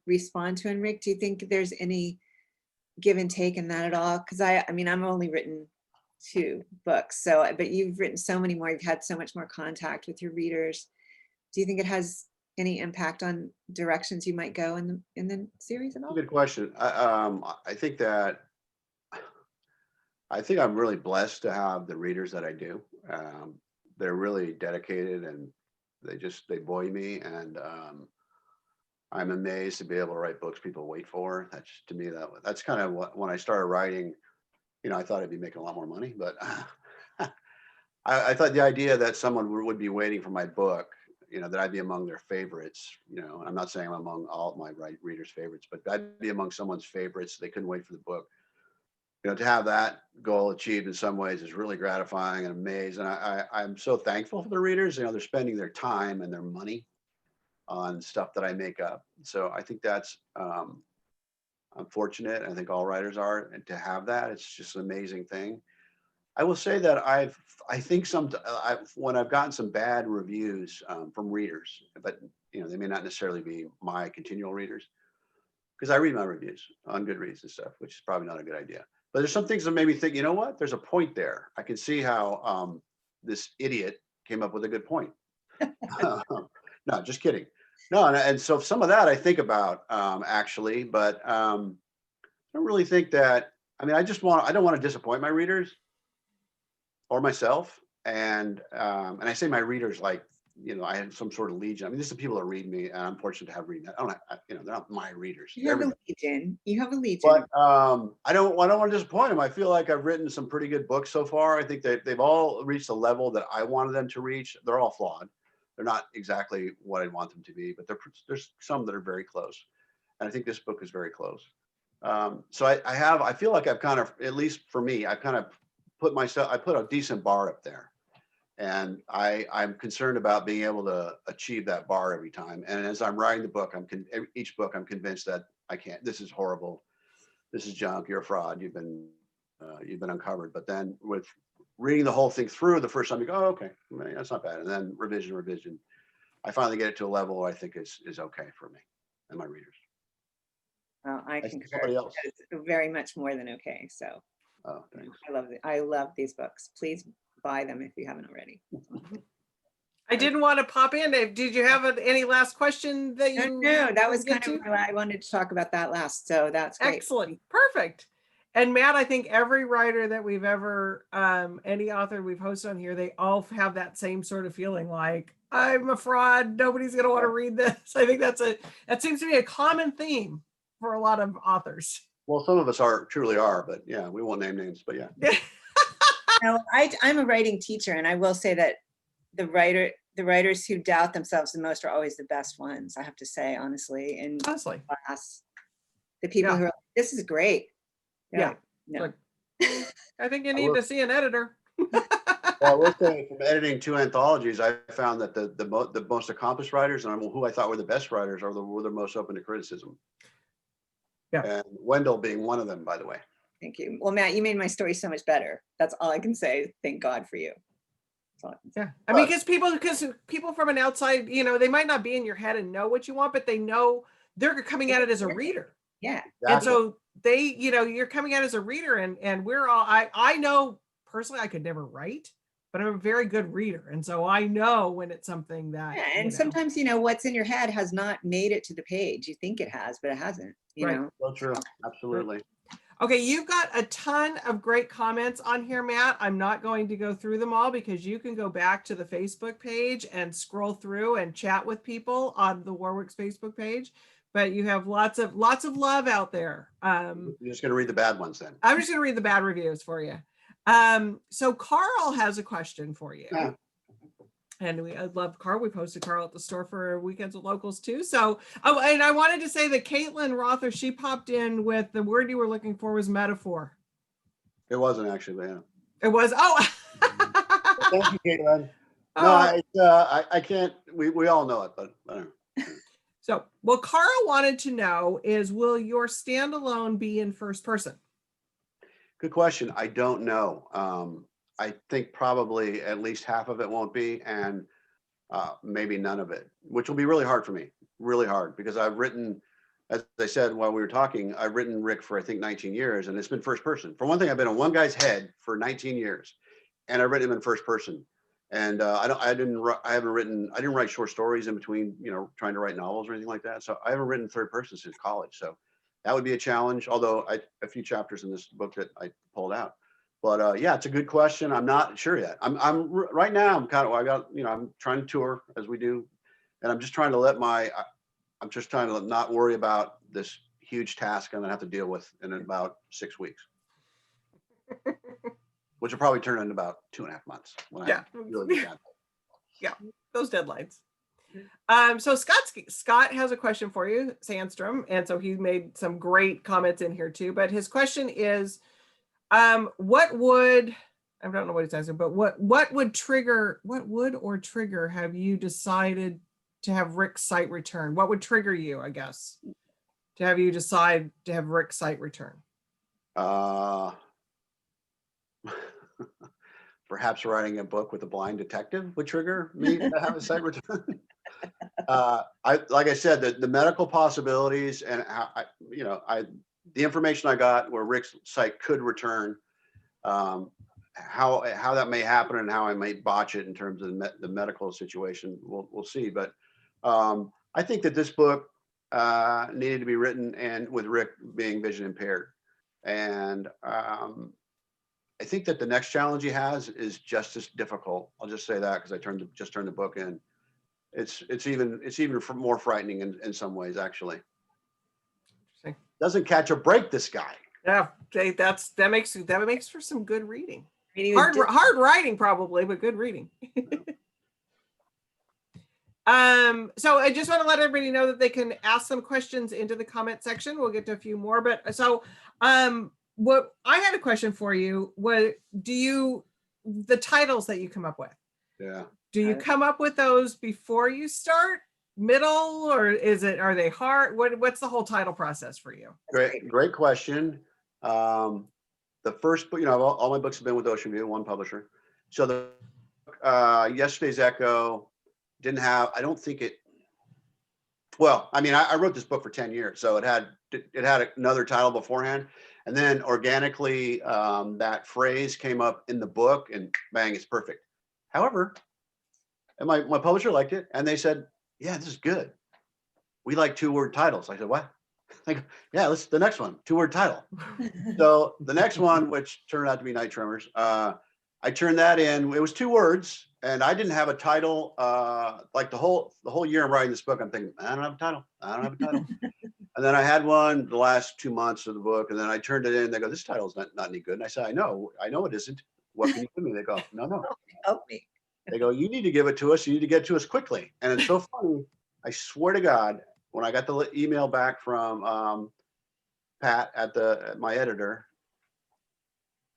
respond to in Rick? Do you think there's any give and take in that at all? Because I mean, I'm only written 2 books, but you've written so many more. You've had so much more contact with your readers. Do you think it has any impact on directions you might go in the series at all? Good question. I think I'm really blessed to have the readers that I do. They're really dedicated, and they buoy me, and I'm amazed to be able to write books people wait for. That's, to me, that's kind of what, when I started writing, I thought I'd be making a lot more money, but I thought the idea that someone would be waiting for my book, that I'd be among their favorites, I'm not saying I'm among all my readers' favorites, but I'd be among someone's favorites. They couldn't wait for the book. To have that goal achieved in some ways is really gratifying and amazing. And I'm so thankful for the readers. They're spending their time and their money on stuff that I make up. So I think that's, I'm fortunate. I think all writers are, and to have that, it's just an amazing thing. I will say that I think when I've gotten some bad reviews from readers, but they may not necessarily be my continual readers, because I read my reviews on Goodreads and stuff, which is probably not a good idea. But there's some things that made me think, you know what? There's a point there. I can see how this idiot came up with a good point. No, just kidding. No, and so some of that I think about actually, but I don't really think that. I mean, I don't want to disappoint my readers or myself, and I say my readers like, I have some sort of legion. I mean, this is the people that read me, and I'm fortunate to have read. They're not my readers. You have a legion. You have a legion. But I don't want to disappoint them. I feel like I've written some pretty good books so far. I think they've all reached the level that I wanted them to reach. They're all flawed. They're not exactly what I want them to be, but there's some that are very close. And I think this book is very close. So I feel like I've kind of, at least for me, I've kind of I put a decent bar up there. And I'm concerned about being able to achieve that bar every time. And as I'm writing the book, each book, I'm convinced that I can't. This is horrible. This is junk. You're a fraud. You've been uncovered. But then with reading the whole thing through, the first time you go, oh, okay, that's not bad. And then revision, I finally get it to a level where I think is okay for me and my readers. Well, I concur. Somebody else. It's very much more than okay. So Thanks. I love these books. Please buy them if you haven't already. I didn't want to pop in. Did you have any last question that No, you? no, that was get kind of to? what I wanted to talk about that last. So that's great. Excellent. Perfect. And Matt, I think every writer that we've ever, any author we've hosted on here, they all have that same sort of feeling like, I'm a fraud. Nobody's going to want to read this. I think that seems to be a common theme for a lot of authors. Well, some of us truly are, but yeah, we won't name names, but yeah. No, I'm a writing teacher, and I will say that the writers who doubt themselves the most are always the best ones, I have to say, honestly, in Honestly. class. The people who are like, this is great. Yeah. Like, no. Like, I think you need to see an editor. Well, I will say, from editing 2 anthologies, I found that the most accomplished writers, and who I thought were the best writers, were the most open to criticism. Yeah. And Wendell being one of them, by the way. Thank you. Well, Matt, you made my story so much better. That's all I can say. Thank God for you. That's all I can say. Yeah. I mean, because people from an outside, they might not be in your head and know what you want, but they know they're coming at it as a reader. Yeah. Exactly. And so they, you're coming at it as a reader, and we're all, I know personally I could never write, but I'm a very good reader. And so I know when it's something that, yeah, and sometimes, what's in your head has not made it to the page. You think it has, but it hasn't, you know. So true. Absolutely. Okay, you've got a ton of great comments on here, Matt. I'm not going to go through them all because you can go back to the Facebook page and scroll through and chat with people on the Warwick's Facebook page. But you have lots of love out there. You're just going to read the bad ones then. I'm just going to read the bad reviews for you. So Carl has a question for you. Yeah. And I love Carl. We posted Carl at the store for Weekends with Locals too. So, and I wanted to say that Caitlin Rother, she popped in with the word you were looking for was metaphor. It wasn't actually, but yeah. It was, oh. Thank you, Caitlin. No, I can't, we all know it, but I don't know. So, what Carl wanted to know is, will your standalone be in first person? Good question. I don't know. I think probably at least half of it won't be, and maybe none of it, which will be really hard for me, really hard, because I've written, as I said while we were talking, I've written Rick for I think 19 years, and it's been first person. For one thing, I've been on one guy's head for 19 years, and I've written him in first person. And I didn't write short stories in between, trying to write novels or anything like that. So I haven't written third person since college. So that would be a challenge. Although a few chapters in this book that I pulled out. But yeah, it's a good question. I'm not sure yet. I'm right now. I'm trying to tour as we do, and I'm just trying to not worry about this huge task I'm gonna have to deal with in about 6 weeks. Which will probably turn into about 2.5 months. When I really get yeah, those deadlines. So Scott has a question for you, Sandstrom, and so he made some great comments in here too. But his question is, what would, I don't know what he's asking, but what would or trigger have you decided to have Rick's site return? What would trigger you, I guess, to have you decide to have Rick's site return? Perhaps writing a book with a blind detective would trigger me to have a site return. Like I said, the medical possibilities and the information I got where Rick's site could return, how that may happen and how I may botch it in terms of the medical situation, we'll see. But I think that this book needed to be written and with Rick being vision impaired, and I think that the next challenge he has is just as difficult. I'll just say that because I just turned the book in. It's even more frightening in some ways, actually. Doesn't catch a break, this guy. Yeah, that makes for some good reading. Hard writing probably, but good reading. So I just want to let everybody know that they can ask some questions into the comment section. We'll get to a few more, but so what I had a question for you. The titles that you come up with? Yeah. Do you come up with those before you start, middle, or are they hard? What's the whole title process for you? Great question. The first book, all my books have been with Ocean View, one publisher. So the Yesterday's Echo didn't have, I don't think it, well, I mean, I wrote this book for 10 years, so it had another title beforehand. And then organically, that phrase came up in the book and bang, it's perfect. However, And my publisher liked it, and they said, yeah, this is good. We like 2-word titles. I said, what? Like, yeah, let's the next one, 2-word title. So the next one, which turned out to be Night Tremors, I turned that in. It was 2 words, and I didn't have a title. Like the whole year I'm writing this book, I'm thinking, I don't have a title. I don't have a title. And then I had one the last 2 months of the book, and then I turned it in. They go, this title's not any good. And I said, I know it isn't. What can you give me? They go, no. Help me. They go, you need to give it to us. You need to get it to us quickly. And it's so funny. I swear to God, when I got the email back from Pat at my editor,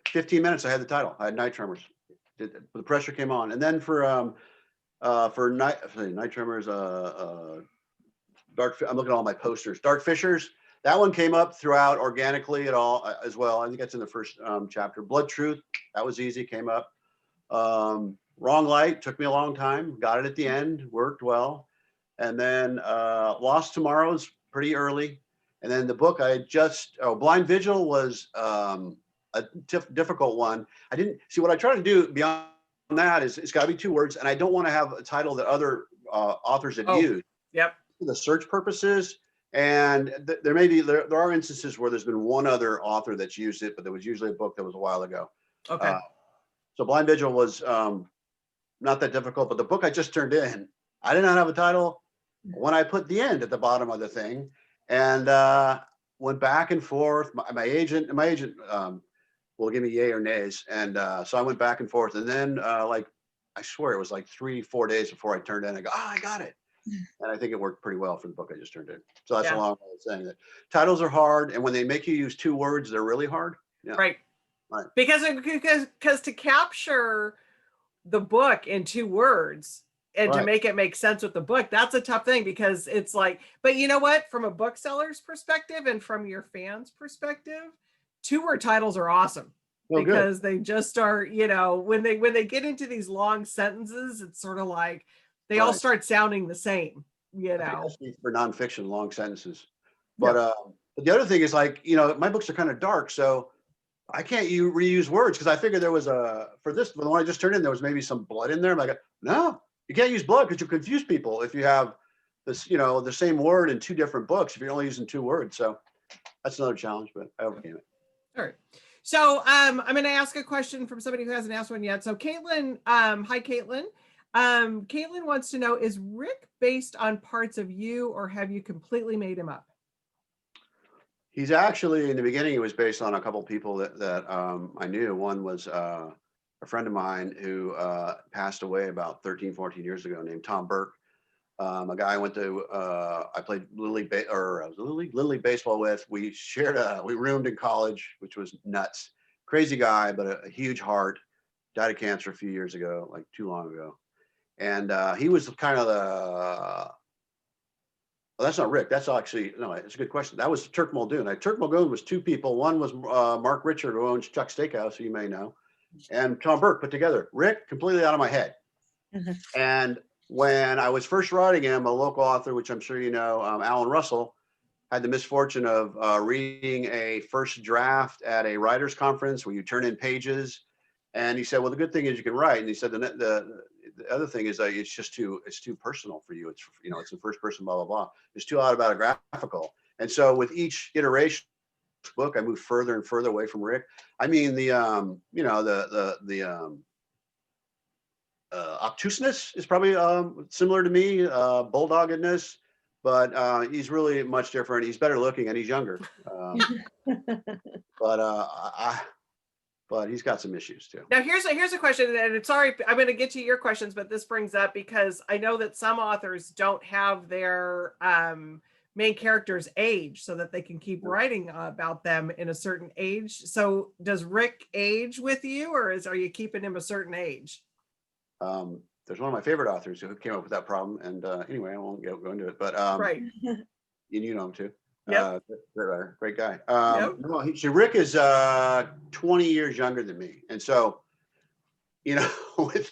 15 minutes I had the title. I had Night Tremors. The pressure came on, and then for Night Tremors, Dark. I'm looking at all my posters. Dark Fishers. That one came up throughout organically at all as well. I think that's in the first chapter. Blood Truth. That was easy. Came up. Wrong Light took me a long time. Got it at the end. Worked well. And then Lost Tomorrow's pretty early. And then the book I just Blind Vigil was a difficult one. I didn't see what I try to do beyond that is it's got to be 2 words, and I don't want to have a title that other authors have used. Yep. For the search purposes, and there are instances where there's been one other author that's used it, but there was usually a book that was a while ago. Okay. So Blind Vigil was not that difficult, but the book I just turned in, I did not have a title when I put the end at the bottom of the thing, and went back and forth. My agent will give me yay or nays, and so I went back and forth, and then like I swear it was like 3-4 days before I turned in. I go, I got it, and I think it worked pretty well for the book I just turned in. So that's a long way of saying that titles are hard, and when they make you use 2 words, they're really hard. Yeah. Right. Because to capture the book in 2 words and to make it make sense with the book, that's a tough thing, because it's like, but you know what, from a bookseller's perspective and from your fans' perspective, 2-word titles are awesome. Because they just are, when they get into these long sentences, it's sort of like they all start sounding the same, for nonfiction, long sentences. But the other thing is, like, my books are kind of dark, so I can't reuse words, because I figured there was for the one I just turned in, there was maybe some blood in there. I'm like, no, you can't use blood because you confuse people if you have this, the same word in 2 different books if you're only using 2 words. So that's another challenge, but I overcame it. All right. So I'm going to ask a question from somebody who hasn't asked one yet. So Caitlin, hi Caitlin. Caitlin wants to know, is Rick based on parts of you, or have you completely made him up? He's actually, in the beginning, he was based on a couple of people that I knew. One was a friend of mine who passed away about 13-14 years ago, named Tom Burke. A guy I went to, I played Little League baseball with. We roomed in college, which was nuts. Crazy guy, but a huge heart. Died of cancer a few years ago, like too long ago. And he was kind of well, that's not Rick. That's actually, no, it's a good question. That was Turk Muldoon. Turk Muldoon was 2 people. One was Mark Richard, who owns Chuck Steakhouse, who you may know, and Tom Burke put together. Rick, completely out of my head. And when I was first writing him, a local author, which I'm sure you know, Alan Russell, had the misfortune of reading a first draft at a writer's conference where you turn in pages. And he said, well, the good thing is you can write. And he said, the other thing is that it's too personal for you. It's in first person, blah, blah, blah. It's too autobiographical. And so with each iteration of the book, I moved further and further away from Rick. I mean, the obtuseness is probably similar to me, bulldoggedness, but he's really much different. He's better looking and he's younger. But he's got some issues too. Now here's a question, and sorry, I'm going to get to your questions, but this brings up, because I know that some authors don't have their main character's age so that they can keep writing about them in a certain age. So does Rick age with you, or are you keeping him a certain age? There's one of my favorite authors who came up with that problem, and anyway, I won't go into it, but right. You know him too. Yep. Great guy. Yep. No, Rick is 20 years younger than me, and so with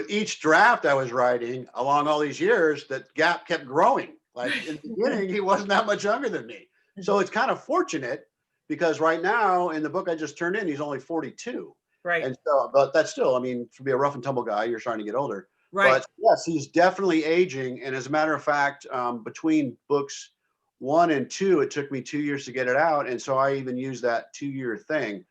each draft I was writing along all these years, that gap kept growing. Like in the beginning, he wasn't that much younger than me, so it's kind of fortunate, because right now in the book I just turned in, he's only 42. Right. And so, but that's still, I mean, to be a rough and tumble guy, you're starting to get older. Right. But yes, he's definitely aging. And as a matter of fact, between books 1 and 2, it took me 2 years to get it out. And so I even use that 2-year thing.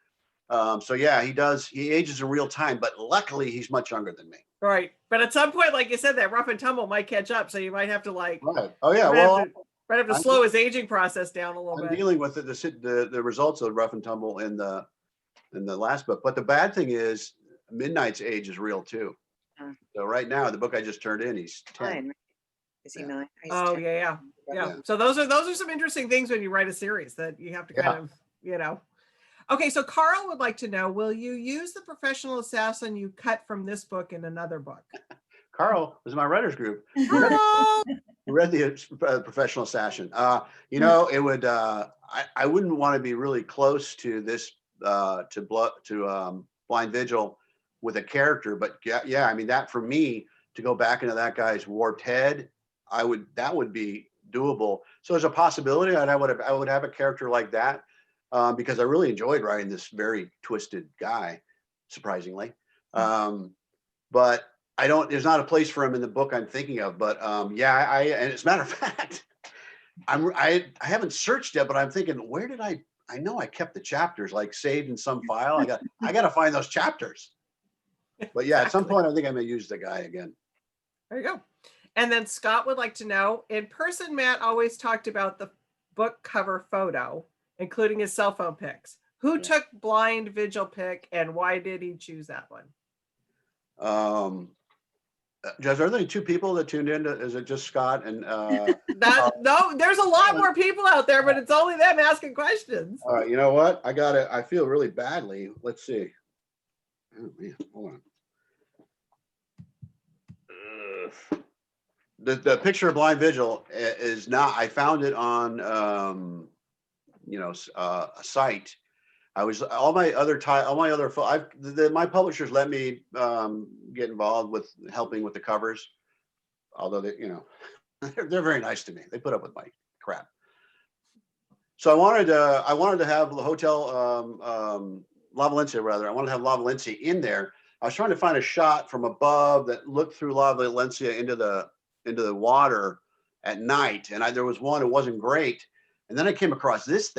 So yeah, he ages in real time, but luckily he's much younger than me. Right. But at some point, like you said, that rough and tumble might catch up. So you might have to like, Right. Oh yeah. might Well, have to slow his aging process down a little I'm bit. dealing with the results of rough and tumble in the last book. But the bad thing is Midnight's age is real too. So right now, the book I just turned in, he's 10. 9. Is he 9? He's Oh 10. yeah. Yeah. So those are some interesting things when you write a series that you have to kind of, you know. Okay, so Carl would like to know, will you use the professional assassin you cut from this book in another book? Carl was in my writers group. Carl! We read the professional assassin. You know, it would. I wouldn't want to be really close to this Blind Vigil with a character, but yeah. I mean, that for me to go back into that guy's warped head, that would be doable. So there's a possibility I would have a character like that because I really enjoyed writing this very twisted guy, surprisingly. But there's not a place for him in the book I'm thinking of, but yeah, and as a matter of fact, I haven't searched yet, but I'm thinking, where did I know I kept the chapters like saved in some file. I got to find those chapters. But yeah, at some point, I think I may use the guy again. There you go. And then Scott would like to know, in person, Matt always talked about the book cover photo, including his cell phone pics. Who took Blind Vigil pic and why did he choose that one? Jess, are there only 2 people that tuned in? Is it just Scott and no, there's a lot more people out there, but it's only them asking questions. All right, you know what? I feel really badly. Let's see. Oh man, hold on. The picture of Blind Vigil is not, I found it on a site. My publishers let me get involved with helping with the covers, although they're very nice to me. They put up with my crap. So I wanted to have the hotel La Valencia rather. I wanted to have La Valencia in there. I was trying to find a shot from above that looked through La Valencia into the water at night, and there was one. It wasn't great, and then I came across this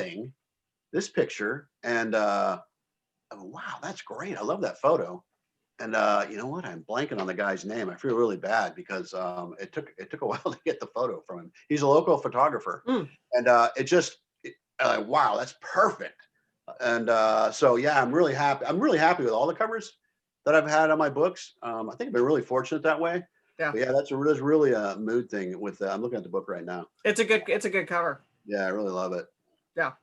picture, and wow, that's great. I love that photo. And you know what? I'm blanking on the guy's name. I feel really bad because it took a while to get the photo from him. He's a local photographer, and wow, that's perfect. And so yeah, I'm really happy. I'm really happy with all the covers that I've had on my books. I think I've been really fortunate that way. Yeah, but yeah, that's really a mood thing. With I'm looking at the book right now. It's a good cover. Yeah, I really love it. Yeah.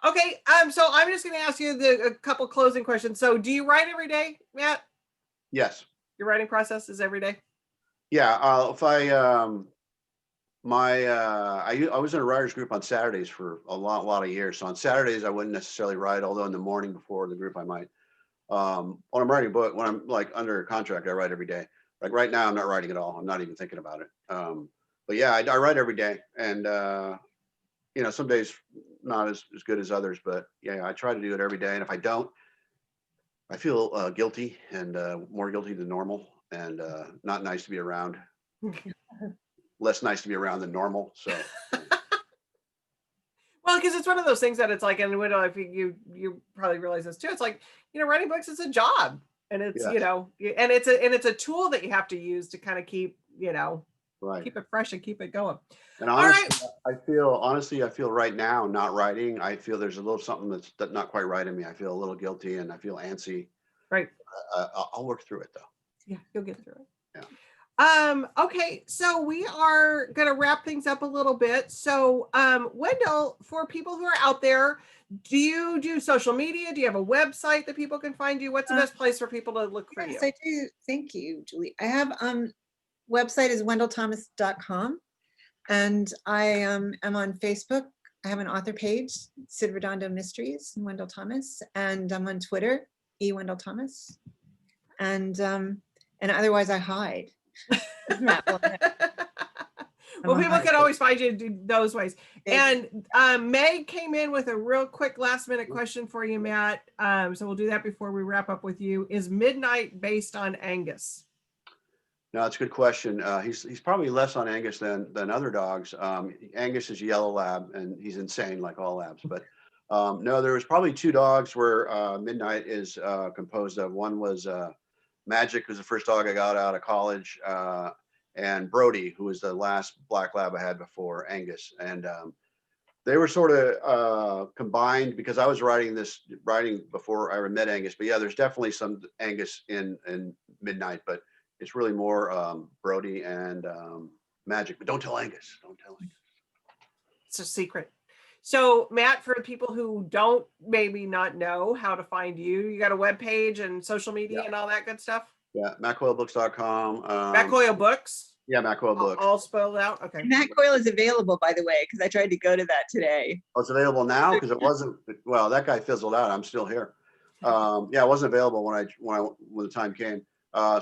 Okay, so I'm just going to ask you a couple closing questions. So, do you write every day, Matt? Yes. Your writing process is every day? Yeah. If I I was in a writers group on Saturdays for a lot of years. So on Saturdays I wouldn't necessarily write, although in the morning before the group I might. When I'm writing a book, when I'm like under contract, I write every day. Like right now, I'm not writing at all. I'm not even thinking about it. But yeah, I write every day, and some days not as good as others, but yeah, I try to do it every day. And if I don't, I feel guilty and more guilty than normal, and not nice to be around. Less nice to be around than normal. So. Well, because it's one of those things that it's like, and I think you probably realize this too. It's like, writing books is a job, and it's and it's a tool that you have to use to kind of keep right, keep it fresh and keep it going. And honestly, I feel right now not writing. I feel there's a little something that's not quite right in me. I feel a little guilty and I feel antsy. Right. I'll work through it though. Yeah, you'll get through it. Yeah. Okay, so we are going to wrap things up a little bit. So, Wendell, for people who are out there, do you do social media? Do you have a website that people can find you? What's the best place for people to look for you? Yes, I do. Thank you, Julie. I have website is wendellthomas.com, and I am on Facebook. I have an author page, Sid Redondo Mysteries, Wendell Thomas, and I'm on Twitter, Wendell Thomas, and otherwise I hide. Well, people can always find you those ways. And Meg came in with a real quick last minute question for you, Matt. So we'll do that before we wrap up with you. Is Midnight based on Angus? No, that's a good question. He's probably less on Angus than other dogs. Angus is a yellow lab, and he's insane like all labs. But no, there was probably two dogs where Midnight is composed of. One was Magic, who's the first dog I got out of college, and Brody, who was the last black lab I had before Angus. And they were sort of combined because I was writing before I met Angus. But yeah, there's definitely some Angus in Midnight, but it's really more Brody and Magic. But don't tell Angus. Don't tell Angus. It's a secret. So Matt, for people who don't maybe not know how to find you, you got a webpage and social media and all that good stuff? Yeah, MattCoyleBooks.com. Matt Coyle Books? Yeah, Matt Coyle Books. All spelled out? Okay. And that Coyle is available, by the way, because I tried to go to that today. Oh, it's available now because it wasn't. Well, that guy fizzled out. I'm still here. Yeah, it wasn't available when the time came.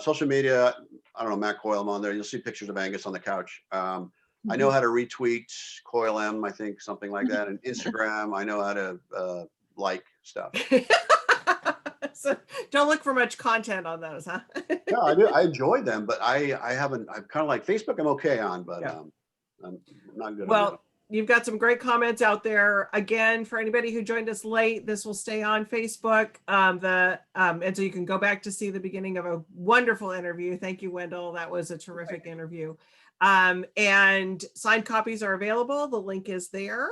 Social media, I don't know, Matt Coyle, I'm on there. You'll see pictures of Angus on the couch. I know how to retweet Coyle M, I think, something like that. And Instagram, I know how to like stuff. So don't look for much content on those, huh? No, I do. I enjoy them, but I'm kind of like Facebook. I'm okay on, but I'm not good. Well, you've got some great comments out there. Again, for anybody who joined us late, this will stay on Facebook. And so you can go back to see the beginning of a wonderful interview. Thank you, Wendell. That was a terrific interview. And signed copies are available. The link is there.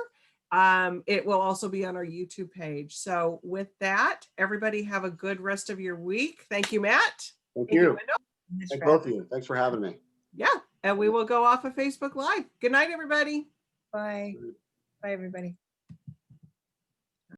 It will also be on our YouTube page. So with that, everybody have a good rest of your week. Thank you, Matt. Thank you. Wendell. Thank both of you. Thanks for having me. Yeah. And we will go off of Facebook Live. Good night, everybody. Bye. Bye, everybody.